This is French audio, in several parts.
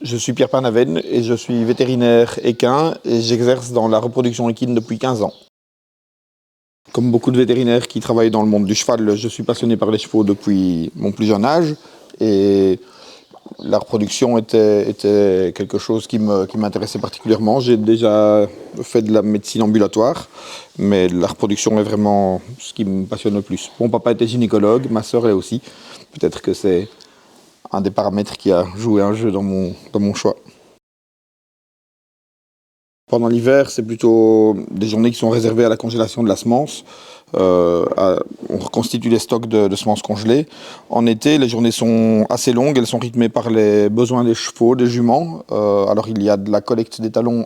Je suis Pierre Panaven et je suis vétérinaire équin et j'exerce dans la reproduction équine depuis 15 ans. Comme beaucoup de vétérinaires qui travaillent dans le monde du cheval, je suis passionné par les chevaux depuis mon plus jeune âge et la reproduction était quelque chose qui m'intéressait particulièrement. J'ai déjà fait de la médecine ambulatoire, mais la reproduction est vraiment ce qui me passionne le plus. Mon papa était gynécologue, ma sœur l'est aussi. Peut-être que c'est un des paramètres qui a joué un jeu dans mon choix. Pendant l'hiver, c'est plutôt des journées qui sont réservées à la congélation de la semence. On reconstitue les stocks de semences congelées. En été, les journées sont assez longues, elles sont rythmées par les besoins des chevaux, des juments. Alors il y a de la collecte des talons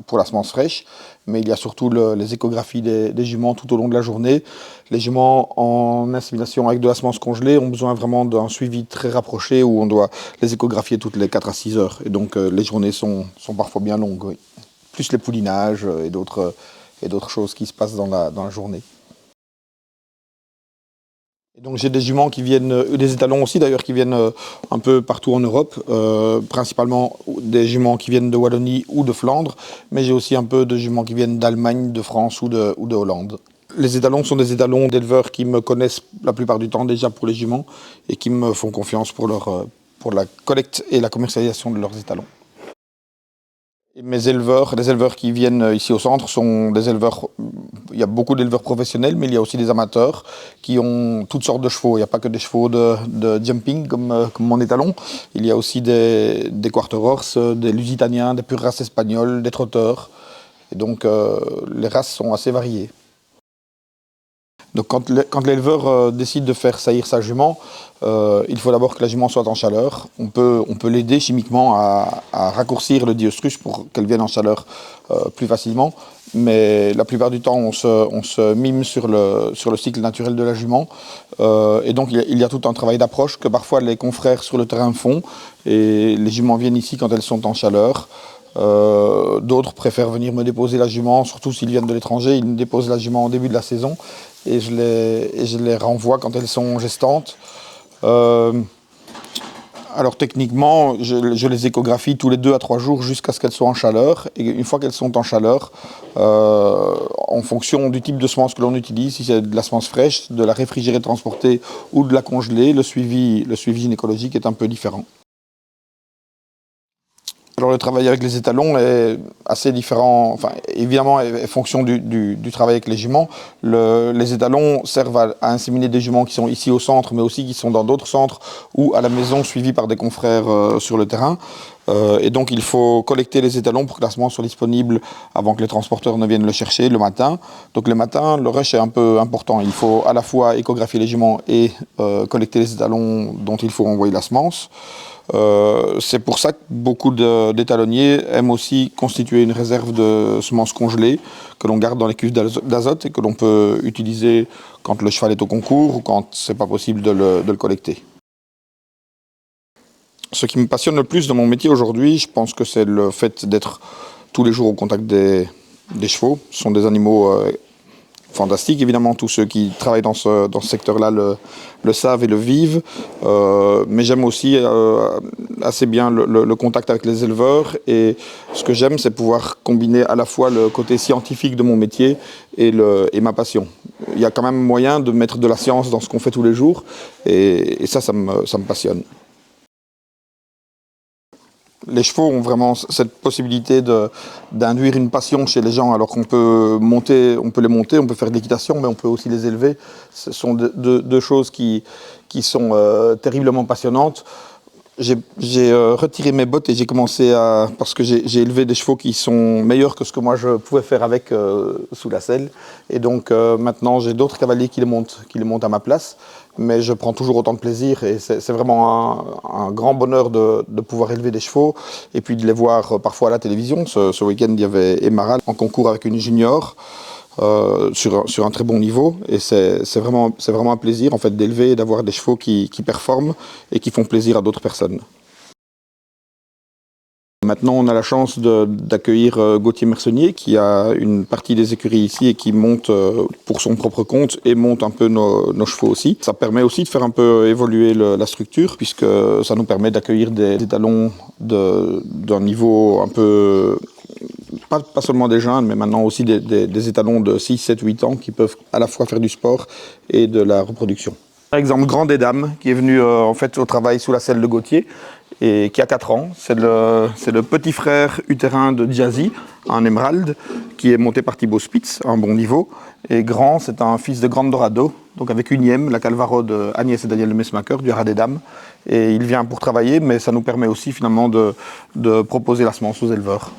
pour la semence fraîche, mais il y a surtout les échographies des juments tout au long de la journée. Les juments en insémination avec de la semence congelée ont besoin vraiment d'un suivi très rapproché où on doit les échographier toutes les 4 à 6 heures. Et donc les journées sont parfois bien longues, oui. Plus les poulinages et d'autres choses qui se passent dans la journée. Et donc j'ai des juments qui viennent, des étalons aussi d'ailleurs, qui viennent un peu partout en Europe, principalement des juments qui viennent de Wallonie ou de Flandre, mais j'ai aussi un peu de juments qui viennent d'Allemagne, de France ou de Hollande. Les étalons sont des étalons d'éleveurs qui me connaissent la plupart du temps déjà pour les juments et qui me font confiance pour la collecte et la commercialisation de leurs étalons. Les éleveurs qui viennent ici au centre sont des éleveurs, il y a beaucoup d'éleveurs professionnels, mais il y a aussi des amateurs qui ont toutes sortes de chevaux. Il n'y a pas que des chevaux de jumping comme mon étalon. Il y a aussi des quarter horse, des lusitaniens, des pures races espagnoles, des trotteurs. Et donc les races sont assez variées. Donc quand l'éleveur décide de faire saillir sa jument, il faut d'abord que la jument soit en chaleur. On peut l'aider chimiquement à raccourcir le diostrus pour qu'elle vienne en chaleur plus facilement. Mais la plupart du temps, on se mime sur le cycle naturel de la jument. Et donc il y a tout un travail d'approche que parfois les confrères sur le terrain font. Et les juments viennent ici quand elles sont en chaleur. D'autres préfèrent venir me déposer la jument, surtout s'ils viennent de l'étranger. Ils me déposent la jument au début de la saison et je les renvoie quand elles sont gestantes. Alors techniquement, je les échographie tous les 2 à 3 jours jusqu'à ce qu'elles soient en chaleur. Et une fois qu'elles sont en chaleur, en fonction du type de semence que l'on utilise, si c'est de la semence fraîche, de la réfrigérée transportée ou de la congelée, le suivi gynécologique est un peu différent. Alors le travail avec les étalons est assez différent, enfin évidemment en fonction du travail avec les juments. Les étalons servent à inséminer des juments qui sont ici au centre, mais aussi qui sont dans d'autres centres ou à la maison suivis par des confrères sur le terrain. Et donc il faut collecter les étalons pour que la semence soit disponible avant que les transporteurs ne viennent le chercher le matin. Donc le matin, le rush est un peu important. Il faut à la fois échographier les juments et collecter les étalons dont il faut envoyer la semence. C'est pour ça que beaucoup d'étalonniers aiment aussi constituer une réserve de semences congelées que l'on garde dans les cuves d'azote et que l'on peut utiliser quand le cheval est au concours ou quand c'est pas possible de le collecter. Ce qui me passionne le plus dans mon métier aujourd'hui, je pense que c'est le fait d'être tous les jours au contact des chevaux. Ce sont des animaux fantastique, évidemment, tous ceux qui travaillent dans ce secteur-là le savent et le vivent, mais j'aime aussi assez bien le contact avec les éleveurs, et ce que j'aime, c'est pouvoir combiner à la fois le côté scientifique de mon métier et ma passion. Il y a quand même moyen de mettre de la science dans ce qu'on fait tous les jours, et ça me passionne. Les chevaux ont vraiment cette possibilité d'induire une passion chez les gens, alors qu'on peut les monter, on peut faire de l'équitation, mais on peut aussi les élever. Ce sont deux choses qui sont terriblement passionnantes. J'ai retiré mes bottes et j'ai commencé parce que j'ai élevé des chevaux qui sont meilleurs que ce que moi je pouvais faire avec sous la selle. Et donc maintenant j'ai d'autres cavaliers qui les montent à ma place. Mais je prends toujours autant de plaisir et c'est vraiment un grand bonheur de pouvoir élever des chevaux et puis de les voir parfois à la télévision. Ce week-end, il y avait Emara en concours avec une junior sur un très bon niveau, et c'est vraiment un plaisir en fait d'élever et d'avoir des chevaux qui performent et qui font plaisir à d'autres personnes. Maintenant, on a la chance d'accueillir Gauthier Mersonnier, qui a une partie des écuries ici et qui monte pour son propre compte et monte un peu nos chevaux aussi. Ça permet aussi de faire un peu évoluer la structure, puisque ça nous permet d'accueillir des étalons d'un niveau un peu... Pas seulement des jeunes, mais maintenant aussi des étalons de 6, 7, 8 ans qui peuvent à la fois faire du sport et de la reproduction. Par exemple, Grand des Dames, qui est venu en fait au travail sous la selle de Gauthier et qui a 4 ans. C'est le petit frère utérin de Jazzy, un émeraude, qui est monté par Thibaut Spitz à un bon niveau. Et Grand, c'est un fils de Grande Dorado, donc avec Unième, la Calvaro de Agnès et Daniel de Mesmacher, du Haras des Dames. Et il vient pour travailler, mais ça nous permet aussi finalement de proposer la semence aux éleveurs.